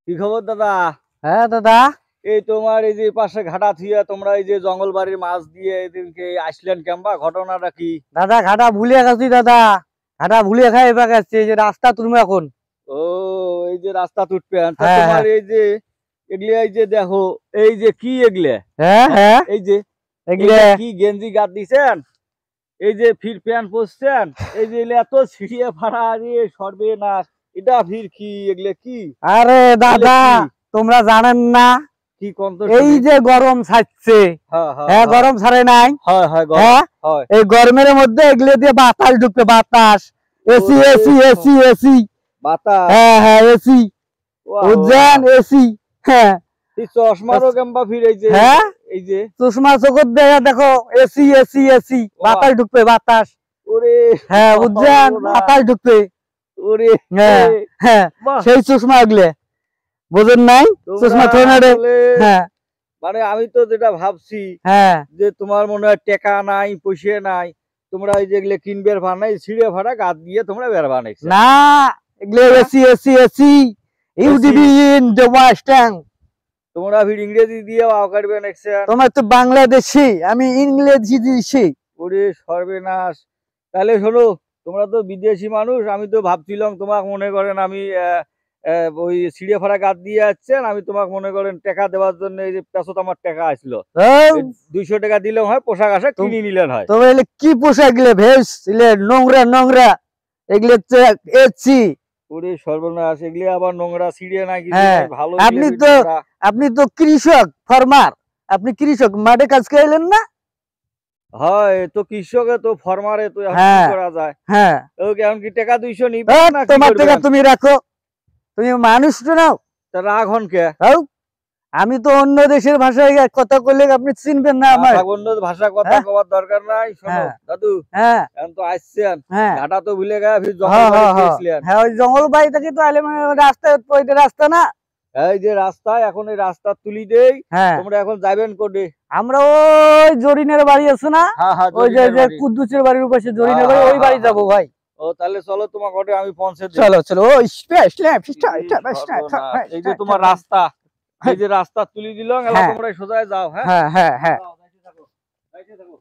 কি খবর দাদা? হ্যাঁ দাদা, এই তোমার এই যে পাশে ঘাটা থুইয়া তোমরা এই যে জঙ্গল বাড়ির মাছ দিয়ে এদিনকে আসলেন কেমবা, ঘটনাটা কি? দাদা ঘাটা ভুলিয়ে গেছি দাদা, ঘাটা ভুলিয়ে খাই এবার গেছে এই যে রাস্তা তুমি এখন। ও, এই যে রাস্তা টুটপেন তা হ্যাঁ তোমার হ্যাঁ এই যে এগুলি এই যে দেখো এই যে কি এগুলে, হ্যাঁ হ্যাঁ এই যে এগুলো এইটা কি গেঞ্জি গাদ দিছেন, এই যে ফির প্যান্ট পরছেন, এই যে এগুলো এত ছিড়িয়ে ফাড়া রে সর্বনাশ, এটা ফির কি এগুলো কি? আরে এগুলো দাদা কি তোমরা জানেন না কি কম তো এই শুনি। যে গরম ছাড়ছে, হ্যাঁ হ্যাঁ হ্যাঁ গরম ছাড়ে নাই, হয় হয় গরম হ্যাঁ হয়। এই গরমের মধ্যে এগুলো দিয়ে বাতাস ঢুকবে, বাতাস, এসি ওরে এসি এসি এসি, বাতাস, হ্যাঁ হ্যাঁ এসি, বুঝছেন এসি, হ্যাঁ এই চশমারও কেমবা ফির এই যে হ্যাঁ এই যে চশমা চোখত দেখা দেখো এসি এসি এসি, বাতাস ঢুকবে বাতাস, ওরে হ্যাঁ বুঝছেন বাতাস ঢুকবে, ওরে হ্যাঁ হ্যাঁ বাহ, সেই চশমা এগুলো বুঝেন নাই, চশমা তোমরা থোড়া রে, আসলে হ্যাঁ মানে আমি তো যেটা ভাবছি হ্যাঁ যে তোমার মনে হয় টেকা নাই পয়সা নাই, তোমরা এই যেগুলো কিনবে ভাড়াই ছিঁড়ে ফাড়া গাদ দিয়ে তোমরা বের বানাইছো না এগুলো হ্যাঁ? AC AC AC, UDB in the western. তোমরা ফির ইংরেজি দিয়ে আওকারবে নেক্সন। তোমার তো বাংলাদেশি, আমি ইংরেজি দিছি। ওরে সর্বনাশ, তাহলে শোনো, তোমরা তো বিদেশি মানুষ, আমি তো ভাবছিলাম তোমাকে মনে করেন আমি ওই ছিঁড়ে ফাড়া গাদ দিয়ে যাচ্ছেন, আমি তোমাকে মনে করেন টাকা দেওয়ার জন্য এই যে পেছত আমার টাকা আসলো, 200 টাকা দিলেও হয়, পোশাক আশাক কিনে নিলেন হয়। তবে এগুলো কি পোশাক, এগুলো ভেস, এগুলো নোংরা নোংরা, এগুলো এসি। ওরে সর্বনাশ, এগুলি আবার নোংরা ছিঁড়ে না কিছু হ্যাঁ, নাই, ভালো আপনি জিনিস তো নোংরা। আপনি তো কৃষক ফার্মার, আপনি কৃষক মাঠে কাজ করেন না? হয় তো কৃষকে তো ফরমারে তো এখন কি হ্যাঁ করা যায়? হ্যাঁ, ওকে এখন কি টাকা 200 নিবে না কি তোমার টাকা করবেন? তুমি রাখো, তুমি মানুষ তো নাও। তা রাগ হন কে? হাও, আমি তো অন্য দেশের ভাষায় কথা বললে আপনি চিনবেন না আমার। অন্য ভাষা কথা হ্যাঁ কবার দরকার নাই, শোনো হ্যাঁ দাদু, হ্যাঁ এখন তো আসছেন, হ্যাঁ ঘাটা তো ভুলে গেছে, ফির জঙ্গল হ্যাঁ বাড়ি হ্যাঁ হ্যাঁ গিয়েছিলেন। হ্যাঁ, ওই জঙ্গল বাড়ি থেকে তো আলে মানে রাস্তায় ওইটা রাস্তা না। এই যে রাস্তায়, এখন এই রাস্তা তুলি দেই, হ্যাঁ তোমরা এখন যাবেন কোটে? আমরা ওই জরিনের বাড়ি আছে না, হ্যাঁ হ্যাঁ, ওই যে জরিনের বাড়ি। কুদ্দুসের বাড়ির উপরে জরিনের হ্যাঁ, বাড়ি, ওই হ্যাঁ, বাড়ি হ্যাঁ, যাবো ভাই। ও তাহলে চলো, তোমার ঘটে আমি পৌঁছে দিই। চলো চলো ওই এই যে তোমার রাস্তা, এই যে রাস্তা তুলি দিলাম, এলা হ্যাঁ তোমরা সোজায় যাও। হ্যাঁ হ্যাঁ হ্যাঁ হ্যাঁ যাও, যাইতে থাকো, যাইতে থাকো।